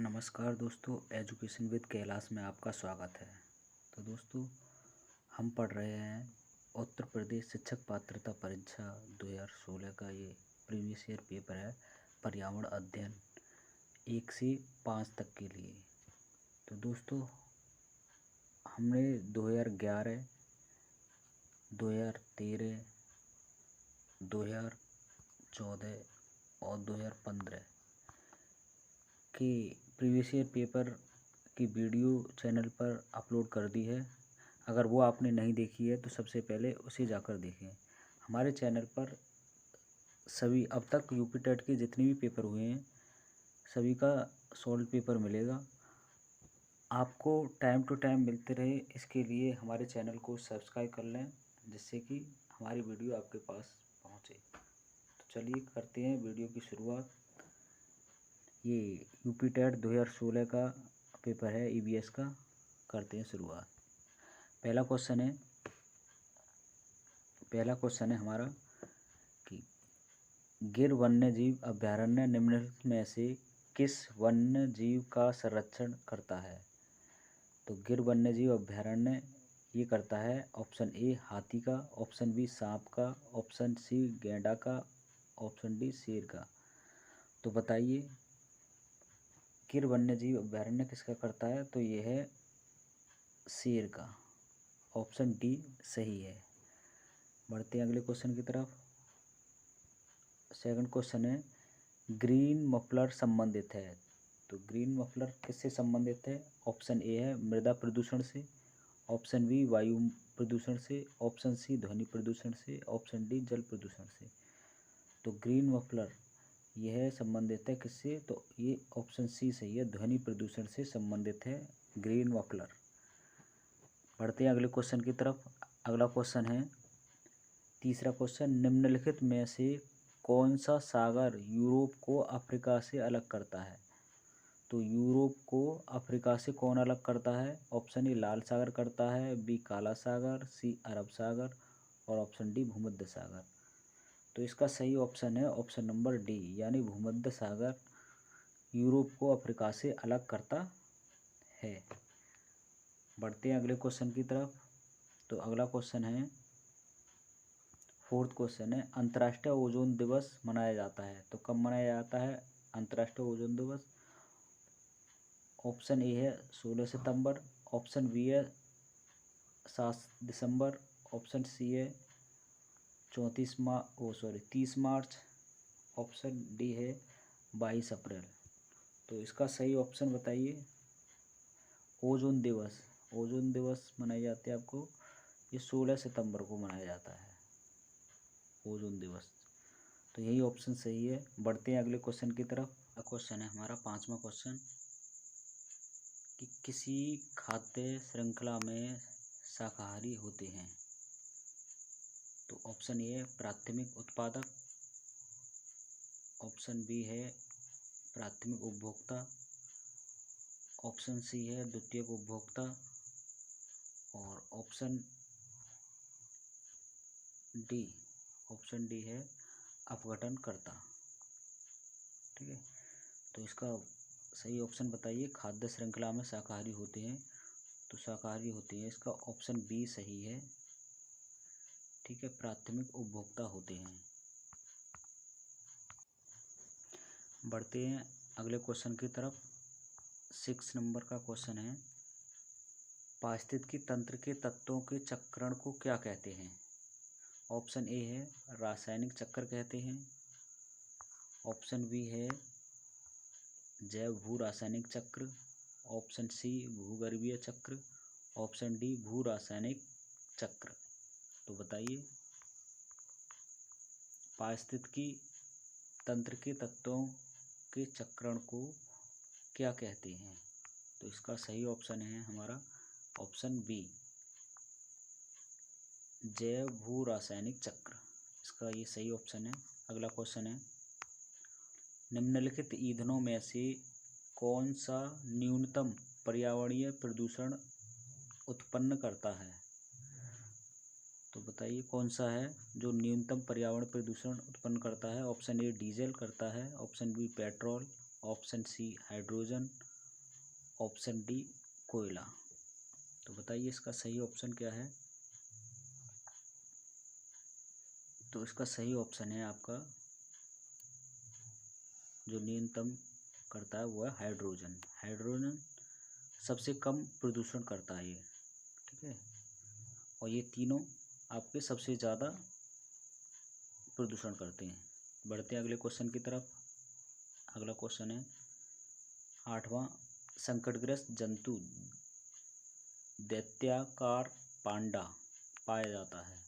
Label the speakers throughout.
Speaker 1: नमस्कार दोस्तों, education with Kailash में आपका स्वागत है। तो दोस्तों, हम पढ़ रहे हैं उत्तर प्रदेश शिक्षक पात्रता परीक्षा 2016 का ये प्रीवियस ईयर पेपर है, पर्यावरण अध्ययन 1 से 5 तक के लिए। तो दोस्तों, हमने 2011, 2013, 2014 और 2015 के प्रीवियस ईयर पेपर की वीडियो चैनल पर अपलोड कर दी है। अगर वो आपने नहीं देखी है तो सबसे पहले उसे जाकर देखें। हमारे चैनल पर सभी अब तक यूपी टेट के जितने भी पेपर हुए हैं सभी का सॉल्व पेपर मिलेगा। आपको टाइम टू टाइम मिलते रहे, इसके लिए हमारे चैनल को सब्सक्राइब कर लें, जिससे कि हमारी वीडियो आपके पास पहुँचे। तो चलिए करते हैं वीडियो की शुरुआत। ये यूपी टेट 2016 का पेपर है, ईवीएस का। करते हैं शुरुआत। पहला क्वेश्चन है हमारा कि गिर वन्य जीव अभयारण्य निम्नलिखित में से किस वन्य जीव का संरक्षण करता है? तो गिर वन्य जीव अभयारण्य ये करता है ऑप्शन ए हाथी का, ऑप्शन बी सांप का, ऑप्शन सी गैंडा का, ऑप्शन डी शेर का। तो बताइए गिर वन्य जीव अभयारण्य किसका करता है? तो ये है शेर का। ऑप्शन डी सही है। बढ़ते हैं अगले क्वेश्चन की तरफ। सेकंड क्वेश्चन है ग्रीन मफलर संबंधित है। तो ग्रीन मफलर किससे संबंधित है? ऑप्शन ए है मृदा प्रदूषण से, ऑप्शन बी वायु प्रदूषण से, ऑप्शन सी ध्वनि प्रदूषण से, ऑप्शन डी जल प्रदूषण से। तो ग्रीन मफलर यह संबंधित है किससे? तो ये ऑप्शन सी सही है, ध्वनि प्रदूषण से संबंधित है ग्रीन मफलर। बढ़ते हैं अगले क्वेश्चन की तरफ। अगला क्वेश्चन है तीसरा क्वेश्चन, निम्नलिखित में से कौन सा सागर यूरोप को अफ्रीका से अलग करता है? तो यूरोप को अफ्रीका से कौन अलग करता है? ऑप्शन ए लाल सागर करता है, बी काला सागर, सी अरब सागर और ऑप्शन डी भूमध्य सागर। तो इसका सही ऑप्शन है ऑप्शन नंबर डी, यानी भूमध्य सागर यूरोप को अफ्रीका से अलग करता है। बढ़ते हैं अगले क्वेश्चन की तरफ। तो अगला क्वेश्चन है फोर्थ क्वेश्चन है अंतर्राष्ट्रीय ओजोन दिवस मनाया जाता है। तो कब मनाया जाता है अंतर्राष्ट्रीय ओजोन दिवस? ऑप्शन ए है 16 सितंबर, ऑप्शन बी है 7 दिसंबर, ऑप्शन सी है 30 मार्च, ऑप्शन डी है 22 अप्रैल। तो इसका सही ऑप्शन बताइए। ओजोन दिवस मनाई जाती है आपको, ये 16 सितंबर को मनाया जाता है ओजोन दिवस। तो यही ऑप्शन सही है। बढ़ते हैं अगले क्वेश्चन की तरफ। क्वेश्चन है हमारा पांचवा क्वेश्चन कि किसी खाद्य श्रृंखला में शाकाहारी होते हैं। तो ऑप्शन ए है प्राथमिक उत्पादक, ऑप्शन बी है प्राथमिक उपभोक्ता, ऑप्शन सी है द्वितीयक उपभोक्ता और ऑप्शन डी है अपघटनकर्ता। ठीक है, तो इसका सही ऑप्शन बताइए। खाद्य श्रृंखला में शाकाहारी होते हैं, तो शाकाहारी होते हैं, इसका ऑप्शन बी सही है। ठीक है, प्राथमिक उपभोक्ता होते हैं। बढ़ते हैं अगले क्वेश्चन की तरफ। 6 नंबर का क्वेश्चन है पारिस्थितिकी तंत्र के तत्वों के चक्रण को क्या कहते हैं? ऑप्शन ए है रासायनिक चक्र कहते हैं, ऑप्शन बी है जैव भू रासायनिक चक्र, ऑप्शन सी भूगर्भीय चक्र, ऑप्शन डी भू रासायनिक चक्र। तो बताइए पारिस्थितिकी तंत्र के तत्वों के चक्रण को क्या कहते हैं? तो इसका सही ऑप्शन है हमारा ऑप्शन बी जैव भू रासायनिक चक्र, इसका ये सही ऑप्शन है। अगला क्वेश्चन है निम्नलिखित ईंधनों में से कौन सा न्यूनतम पर्यावरणीय प्रदूषण उत्पन्न करता है? तो बताइए कौन सा है जो न्यूनतम पर्यावरण प्रदूषण उत्पन्न करता है? ऑप्शन ए डीजल करता है, option B petrol, option C hydrogen, option D कोयला। तो बताइए इसका सही ऑप्शन क्या है। तो इसका सही ऑप्शन है आपका जो न्यूनतम करता है वो है हाइड्रोजन। हाइड्रोजन सबसे कम प्रदूषण करता है ये, ठीक है। और ये तीनों आपके सबसे ज़्यादा प्रदूषण करते हैं। बढ़ते हैं अगले क्वेश्चन की तरफ। अगला क्वेश्चन है 8वां, संकटग्रस्त जंतु दैत्याकार पांडा पाया जाता है।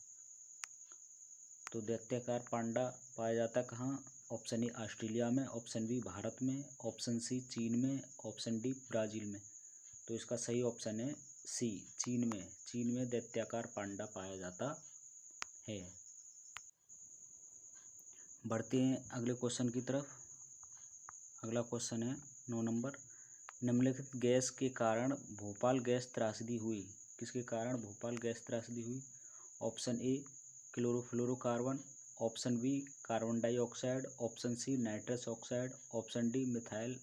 Speaker 1: तो दैत्याकार पांडा पाया जाता है कहाँ। ऑप्शन ए ऑस्ट्रेलिया में, ऑप्शन बी भारत में, ऑप्शन सी चीन में, ऑप्शन डी ब्राज़ील में। तो इसका सही ऑप्शन है सी चीन में। चीन में दैत्याकार पांडा पाया जाता है। बढ़ते हैं अगले क्वेश्चन की तरफ। अगला क्वेश्चन है 9 नंबर, निम्नलिखित गैस के कारण भोपाल गैस त्रासदी हुई। किसके कारण भोपाल गैस त्रासदी हुई। Option A chlorofluorocarbon, option B carbon dioxide, option C nitrous oxide, option D methyl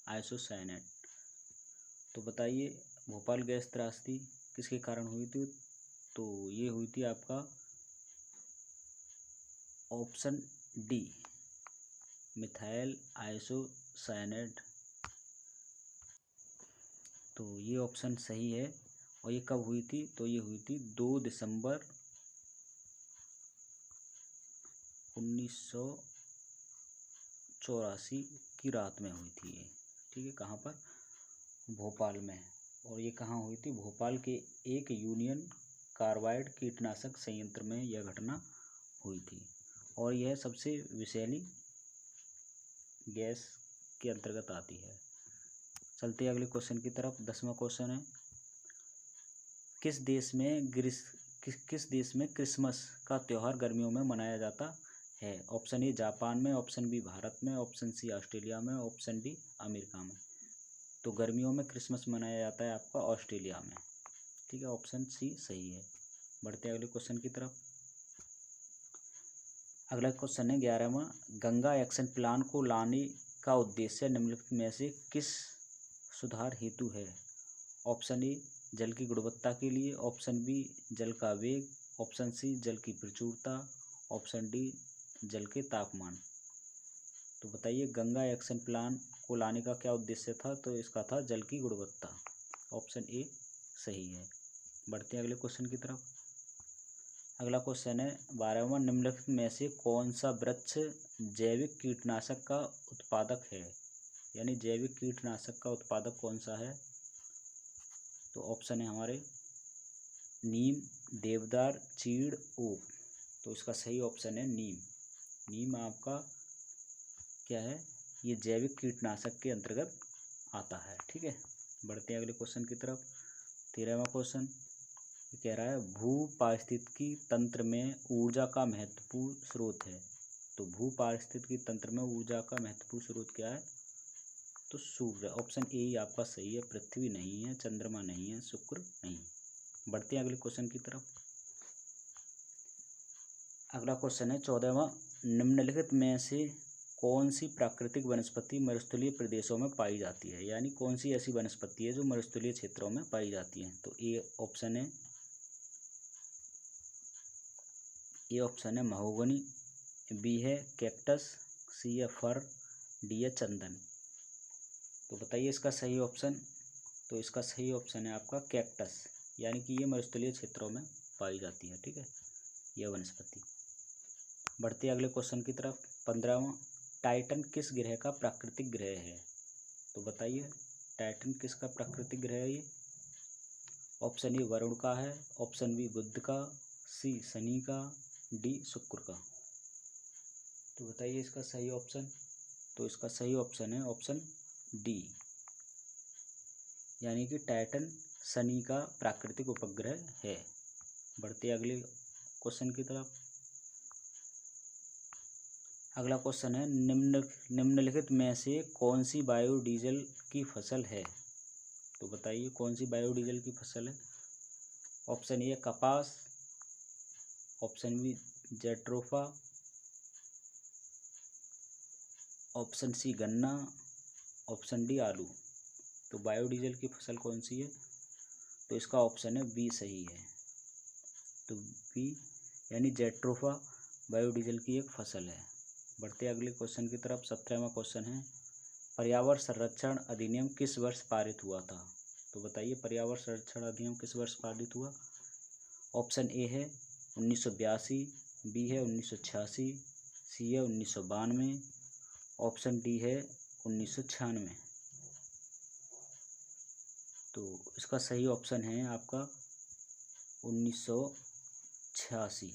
Speaker 1: isocyanate. तो बताइए भोपाल गैस त्रासदी किसके कारण हुई थी। तो ये हुई थी आपका ऑप्शन डी मिथाइल आइसोसाइनेट। तो ये ऑप्शन सही है। और ये कब हुई थी। तो ये हुई थी 2 दिसंबर 1984 की रात में हुई थी ये, ठीक है। कहाँ पर, भोपाल में। और ये कहाँ हुई थी, भोपाल के एक यूनियन कार्बाइड कीटनाशक संयंत्र में यह घटना हुई थी। और यह सबसे विषैली गैस के अंतर्गत आती है। चलते हैं अगले क्वेश्चन की तरफ। 10वां क्वेश्चन है, किस देश में क्रिसमस का त्यौहार गर्मियों में मनाया जाता है। ऑप्शन ए जापान में, ऑप्शन बी भारत में, ऑप्शन सी ऑस्ट्रेलिया में, ऑप्शन डी अमेरिका में। तो गर्मियों में क्रिसमस मनाया जाता है आपका ऑस्ट्रेलिया में, ठीक है। ऑप्शन सी सही है। बढ़ते हैं अगले क्वेश्चन की तरफ। अगला क्वेश्चन है 11वां, गंगा एक्शन प्लान को लाने का उद्देश्य निम्नलिखित में से किस सुधार हेतु है। ऑप्शन ए जल की गुणवत्ता के लिए, ऑप्शन बी जल का वेग, ऑप्शन सी जल की प्रचुरता, ऑप्शन डी जल के तापमान। तो बताइए गंगा एक्शन प्लान को लाने का क्या उद्देश्य था। तो इसका था जल की गुणवत्ता। ऑप्शन ए सही है। बढ़ते हैं अगले क्वेश्चन की तरफ। अगला क्वेश्चन है 12वां, निम्नलिखित में से कौन सा वृक्ष जैविक कीटनाशक का उत्पादक है। यानी जैविक कीटनाशक का उत्पादक कौन सा है। तो ऑप्शन है हमारे नीम, देवदार, चीड़, ओक। तो इसका सही ऑप्शन है नीम। नीम आपका क्या है, ये जैविक कीटनाशक के अंतर्गत आता है, ठीक है। बढ़ते हैं अगले क्वेश्चन की तरफ। 13वां क्वेश्चन कह रहा है भू पारिस्थितिकी तंत्र में ऊर्जा का महत्वपूर्ण स्रोत है। तो भू पारिस्थितिकी तंत्र में ऊर्जा का महत्वपूर्ण स्रोत क्या है। तो सूर्य। ऑप्शन ए ही आपका सही है। पृथ्वी नहीं है, चंद्रमा नहीं है, शुक्र नहीं। बढ़ते हैं अगले क्वेश्चन की तरफ। अगला क्वेश्चन है 14वां, निम्नलिखित में से कौन सी प्राकृतिक वनस्पति मरुस्थलीय प्रदेशों में पाई जाती है। यानी कौन सी ऐसी वनस्पति है जो मरुस्थलीय क्षेत्रों में पाई जाती है। तो ए ऑप्शन है महोगनी, बी है कैक्टस, सी है फर, डी है चंदन। तो बताइए इसका सही ऑप्शन। तो इसका सही ऑप्शन है आपका कैक्टस। यानी कि ये मरुस्थलीय क्षेत्रों में पाई जाती है, ठीक है, यह वनस्पति। बढ़ते अगले क्वेश्चन की तरफ। 15वां, टाइटन किस ग्रह का प्राकृतिक ग्रह है। तो बताइए टाइटन किसका प्राकृतिक ग्रह है ये। ऑप्शन ए वरुण का है, ऑप्शन बी बुध का, सी शनि का, डी शुक्र का। तो बताइए इसका सही ऑप्शन। तो इसका सही ऑप्शन है ऑप्शन डी, यानी कि टाइटन शनि का प्राकृतिक उपग्रह है। बढ़ते अगले क्वेश्चन की तरफ। अगला क्वेश्चन है निम्नलिखित में से कौन सी बायोडीजल की फसल है। तो बताइए कौन सी बायोडीजल की फसल है। ऑप्शन ए कपास, option B jatropha, option C गन्ना, ऑप्शन डी आलू। तो बायोडीजल की फसल कौन सी है? तो इसका ऑप्शन है बी सही है। तो बी यानी जेट्रोफा बायोडीजल की एक फसल है। बढ़ते अगले क्वेश्चन की तरफ। 17वां क्वेश्चन है, पर्यावरण संरक्षण अधिनियम किस वर्ष पारित हुआ था? तो बताइए पर्यावरण संरक्षण अधिनियम किस वर्ष पारित हुआ? ऑप्शन ए है 1982, बी है 1986, सी है 1992, ऑप्शन डी है 1996। तो इसका सही ऑप्शन है आपका 1986।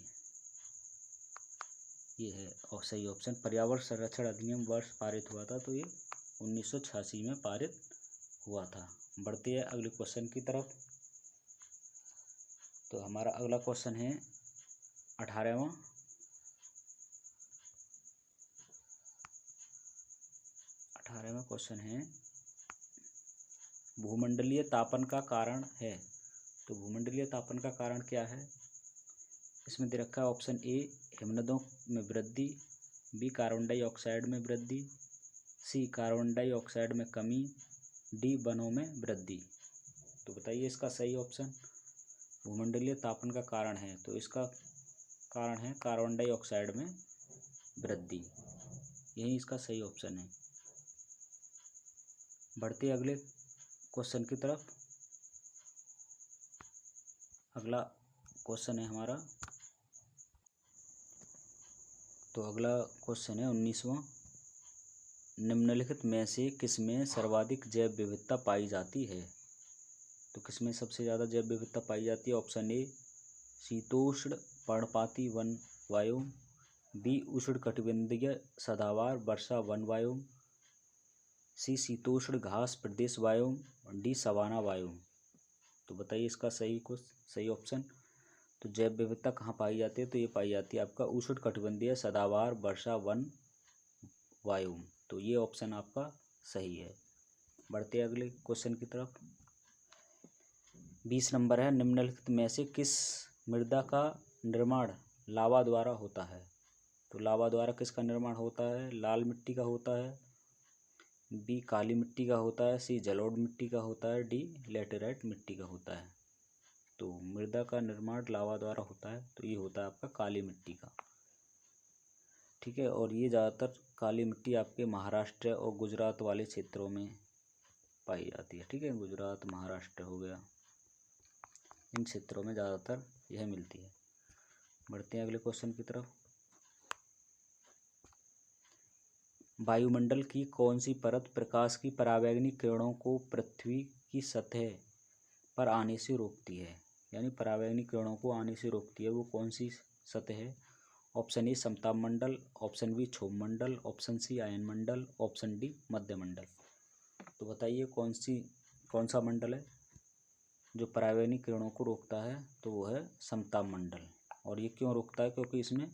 Speaker 1: ये है और सही ऑप्शन। पर्यावरण संरक्षण अधिनियम वर्ष पारित हुआ था तो ये 1986 में पारित हुआ था। बढ़ते हैं अगले क्वेश्चन की तरफ। तो हमारा अगला क्वेश्चन है 18वां। 18वां क्वेश्चन है, भूमंडलीय तापन का कारण है। तो भूमंडलीय तापन का कारण क्या है? इसमें दे रखा है ऑप्शन ए हिमनदों में वृद्धि, बी कार्बन डाइऑक्साइड में वृद्धि, सी कार्बन डाइऑक्साइड में कमी, डी वनों में वृद्धि। तो बताइए इसका सही ऑप्शन। भूमंडलीय तापन का कारण है तो इसका कारण है कार्बन डाइऑक्साइड में वृद्धि, यही इसका सही ऑप्शन है। बढ़ते अगले क्वेश्चन की तरफ। अगला क्वेश्चन है हमारा, तो अगला क्वेश्चन है 19वां। निम्नलिखित में से किसमें सर्वाधिक जैव विविधता पाई जाती है? तो किसमें सबसे ज़्यादा जैव विविधता पाई जाती है? ऑप्शन ए शीतोष्ण पर्णपाती वन वायुम, बी उष्णकटिबंधीय सदाबहार वर्षा वन वायुम, सी शीतोष्ण घास प्रदेश वायुम, डी सवाना वायुम। तो बताइए इसका सही ऑप्शन। तो जैव विविधता कहाँ पाई जाती है? तो ये पाई जाती है आपका उष्णकटिबंधीय सदाबहार वर्षा वन वायुम। तो ये ऑप्शन आपका सही है। बढ़ते अगले क्वेश्चन की तरफ। 20 नंबर है, निम्नलिखित में से किस मृदा का निर्माण लावा द्वारा होता है? तो लावा द्वारा किसका निर्माण होता है? लाल मिट्टी का होता है, बी काली मिट्टी का होता है, सी जलोढ़ मिट्टी का होता है, डी लैटेराइट मिट्टी का होता है। तो मृदा का निर्माण लावा द्वारा होता है तो ये होता है आपका काली मिट्टी का। ठीक है, और ये ज़्यादातर काली मिट्टी आपके महाराष्ट्र और गुजरात वाले क्षेत्रों में पाई जाती है। ठीक है, गुजरात महाराष्ट्र हो गया, इन क्षेत्रों में ज़्यादातर यह मिलती है। बढ़ते हैं अगले क्वेश्चन की तरफ। वायुमंडल की कौन सी परत प्रकाश की परावैंगनी किरणों को पृथ्वी की सतह पर आने से रोकती है? यानी परावैंगनी किरणों को आने से रोकती है, वो कौन सी सतह है? ऑप्शन ए समताप मंडल, ऑप्शन बी क्षोभ मंडल, ऑप्शन सी आयन मंडल, ऑप्शन डी मध्य मंडल। तो बताइए कौन सा मंडल है जो परावैंगनी किरणों को रोकता है? तो वो है समताप मंडल। और ये क्यों रोकता है? क्योंकि इसमें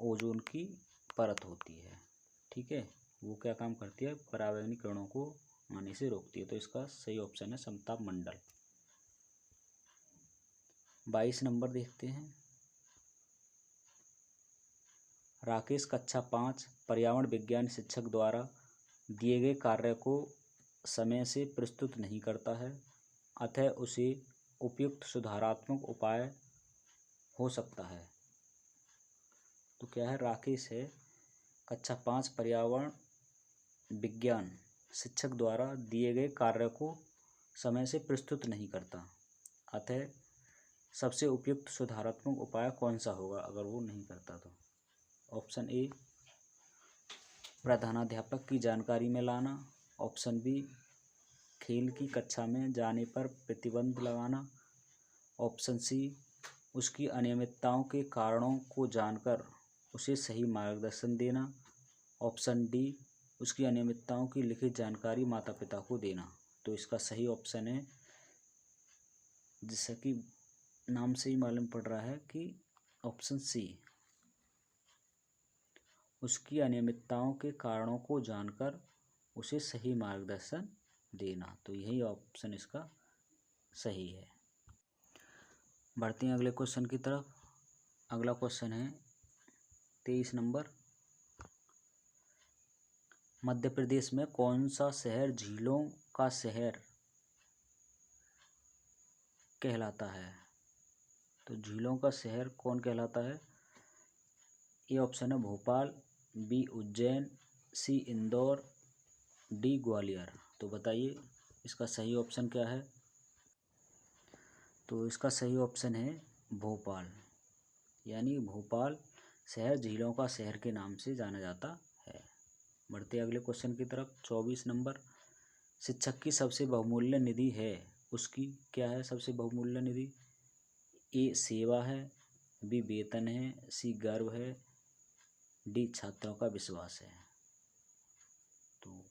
Speaker 1: ओजोन की परत होती है। ठीक है, वो क्या काम करती है? परावैंगनी किरणों को आने से रोकती है। तो इसका सही ऑप्शन है समताप मंडल। 22 नंबर देखते हैं। राकेश कक्षा 5 पर्यावरण विज्ञान शिक्षक द्वारा दिए गए कार्य को समय से प्रस्तुत नहीं करता है, अतः उसे उपयुक्त सुधारात्मक उपाय हो सकता है। तो क्या है? राकेश है कक्षा 5 पर्यावरण विज्ञान शिक्षक द्वारा दिए गए कार्य को समय से प्रस्तुत नहीं करता, अतः सबसे उपयुक्त सुधारात्मक उपाय कौन सा होगा अगर वो नहीं करता? तो ऑप्शन ए प्रधानाध्यापक की जानकारी में लाना, ऑप्शन बी खेल की कक्षा में जाने पर प्रतिबंध लगाना, ऑप्शन सी उसकी अनियमितताओं के कारणों को जानकर उसे सही मार्गदर्शन देना, ऑप्शन डी उसकी अनियमितताओं की लिखित जानकारी माता पिता को देना। तो इसका सही ऑप्शन है, जैसा कि नाम से ही मालूम पड़ रहा है कि ऑप्शन सी उसकी अनियमितताओं के कारणों को जानकर उसे सही मार्गदर्शन देना। तो यही ऑप्शन इसका सही है। बढ़ते हैं अगले क्वेश्चन की तरफ। अगला क्वेश्चन है 23 नंबर। मध्य प्रदेश में कौन सा शहर झीलों का शहर कहलाता है? तो झीलों का शहर कौन कहलाता है? ए ऑप्शन है भोपाल, बी उज्जैन, सी इंदौर, डी ग्वालियर। तो बताइए इसका सही ऑप्शन क्या है? तो इसका सही ऑप्शन है भोपाल, यानी भोपाल शहर झीलों का शहर के नाम से जाना जाता है। बढ़ते अगले क्वेश्चन की तरफ। 24 नंबर, शिक्षक की सबसे बहुमूल्य निधि है, उसकी क्या है सबसे बहुमूल्य निधि? ए सेवा है, बी वेतन है, सी गर्व है, डी छात्रों का विश्वास है। तो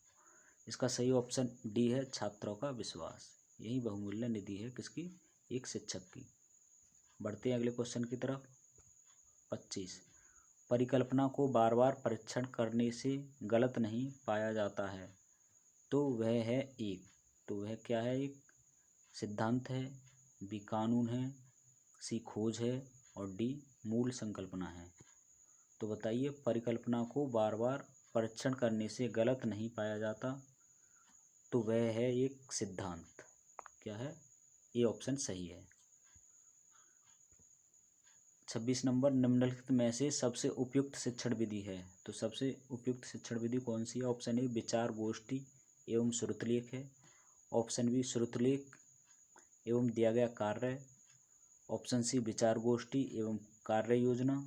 Speaker 1: इसका सही ऑप्शन डी है, छात्रों का विश्वास। यही बहुमूल्य निधि है किसकी? एक शिक्षक की। बढ़ते हैं अगले क्वेश्चन की तरफ। 25, परिकल्पना को बार बार परीक्षण करने से गलत नहीं पाया जाता है, तो वह है एक। तो वह क्या है? एक सिद्धांत है, बी कानून है, सी खोज है और डी मूल संकल्पना है। तो बताइए परिकल्पना को बार बार परीक्षण करने से गलत नहीं पाया जाता, तो वह है एक सिद्धांत। क्या है? ये ऑप्शन सही है। 26 नंबर, निम्नलिखित में से सबसे उपयुक्त शिक्षण विधि है। तो सबसे उपयुक्त शिक्षण विधि कौन सी है? ऑप्शन ए विचार गोष्ठी एवं श्रुतलेख है, ऑप्शन बी श्रुतलेख एवं दिया गया कार्य, ऑप्शन सी विचार गोष्ठी एवं कार्य योजना,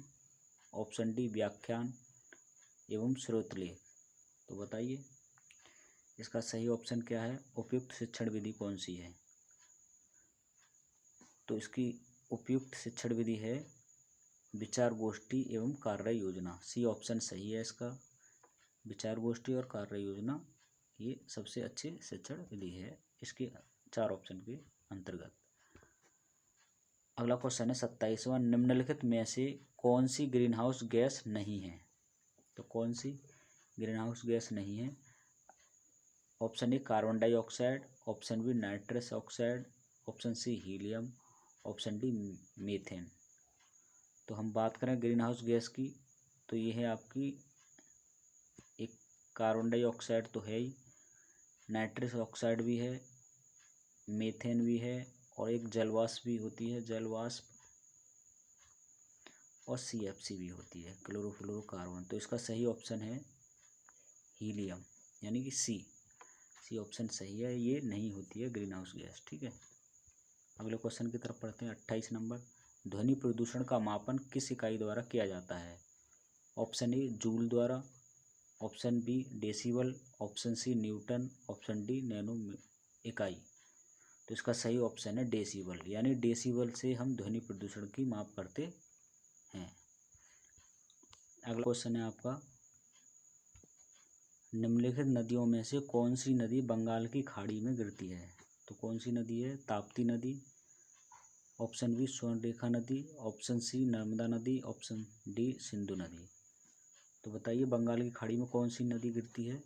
Speaker 1: ऑप्शन डी व्याख्यान एवं श्रुतलेख। तो बताइए इसका सही ऑप्शन क्या है? उपयुक्त शिक्षण विधि कौन सी है? तो इसकी उपयुक्त शिक्षण विधि है विचार गोष्ठी एवं कार्य योजना। सी ऑप्शन सही है इसका। विचार गोष्ठी और कार्य योजना ये सबसे अच्छी शिक्षण विधि है इसके 4 ऑप्शन के अंतर्गत। अगला क्वेश्चन है 27वां, निम्नलिखित में से कौन सी ग्रीन हाउस गैस नहीं है? तो कौन सी ग्रीन हाउस गैस नहीं है? Option A carbon dioxide, option B nitrous oxide, option C helium, option D methane. तो हम बात करें ग्रीन हाउस गैस की, तो ये है आपकी एक कार्बन डाइऑक्साइड तो है ही, नाइट्रस ऑक्साइड भी है, मीथेन भी है और एक जलवाष्प भी होती है, जलवाष्प, और CFC भी होती है, क्लोरोफ्लोरोकार्बन। तो इसका सही ऑप्शन है हीलियम, यानी कि सी ऑप्शन सही है, ये नहीं होती है ग्रीन हाउस गैस। ठीक है, अगले क्वेश्चन की तरफ पढ़ते हैं। 28 नंबर, ध्वनि प्रदूषण का मापन किस इकाई द्वारा किया जाता है? ऑप्शन ए जूल द्वारा, option B decibel, option C newton, option D nano इकाई। तो इसका सही ऑप्शन है डेसिबल, यानी डेसिबल से हम ध्वनि प्रदूषण की माप करते हैं। अगला क्वेश्चन है आपका, निम्नलिखित नदियों में से कौन सी नदी बंगाल की खाड़ी में गिरती है? तो कौन सी नदी है? ताप्ती नदी, ऑप्शन बी स्वर्णरेखा नदी, ऑप्शन सी नर्मदा नदी, ऑप्शन डी सिंधु नदी। तो बताइए बंगाल की खाड़ी में कौन सी नदी गिरती है?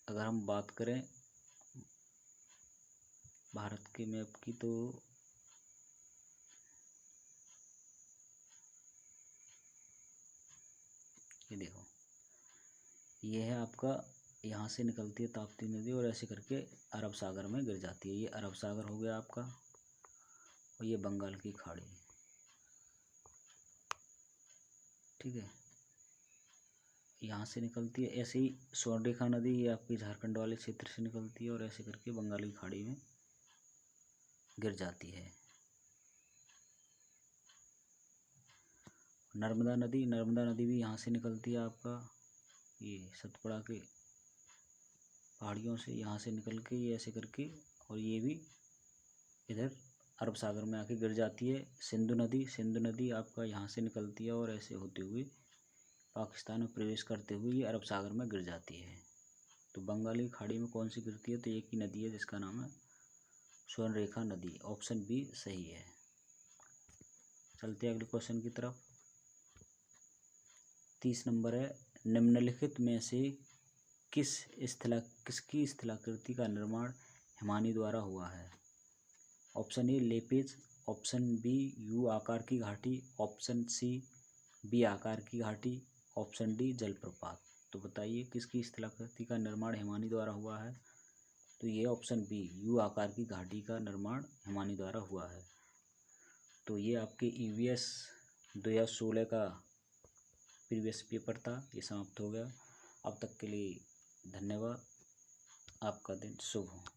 Speaker 1: अगर हम बात करें भारत के मैप की, तो ये देखो, ये है आपका, यहाँ से निकलती है ताप्ती नदी और ऐसे करके अरब सागर में गिर जाती है। ये अरब सागर हो गया आपका और ये बंगाल की खाड़ी। ठीक है, यहाँ से निकलती है, ऐसे ही स्वर्णरेखा नदी ये आपकी झारखंड वाले क्षेत्र से निकलती है और ऐसे करके बंगाल की खाड़ी में गिर जाती है। नर्मदा नदी भी यहाँ से निकलती है आपका, ये सतपुड़ा के पहाड़ियों से, यहाँ से निकल के ये ऐसे करके, और ये भी इधर अरब सागर में आके गिर जाती है। सिंधु नदी आपका यहाँ से निकलती है और ऐसे होते हुए पाकिस्तान में प्रवेश करते हुए ये अरब सागर में गिर जाती है। तो बंगाल की खाड़ी में कौन सी गिरती है? तो एक ही नदी है जिसका नाम है स्वर्णरेखा नदी, ऑप्शन बी सही है। चलते हैं अगले क्वेश्चन की तरफ। 30 नंबर है, निम्नलिखित में से किसकी स्थलाकृति का निर्माण हिमानी द्वारा हुआ है? ऑप्शन ए लेपेज, ऑप्शन बी यू आकार की घाटी, ऑप्शन सी बी आकार की घाटी, ऑप्शन डी जलप्रपात। तो बताइए किसकी स्थलाकृति का निर्माण हिमानी द्वारा हुआ है? तो ये ऑप्शन बी, यू आकार की घाटी का निर्माण हिमानी द्वारा हुआ है। तो ये आपके ईवीएस 2016 का प्रीवियस पेपर था, ये समाप्त हो गया। अब तक के लिए धन्यवाद। आपका दिन शुभ हो।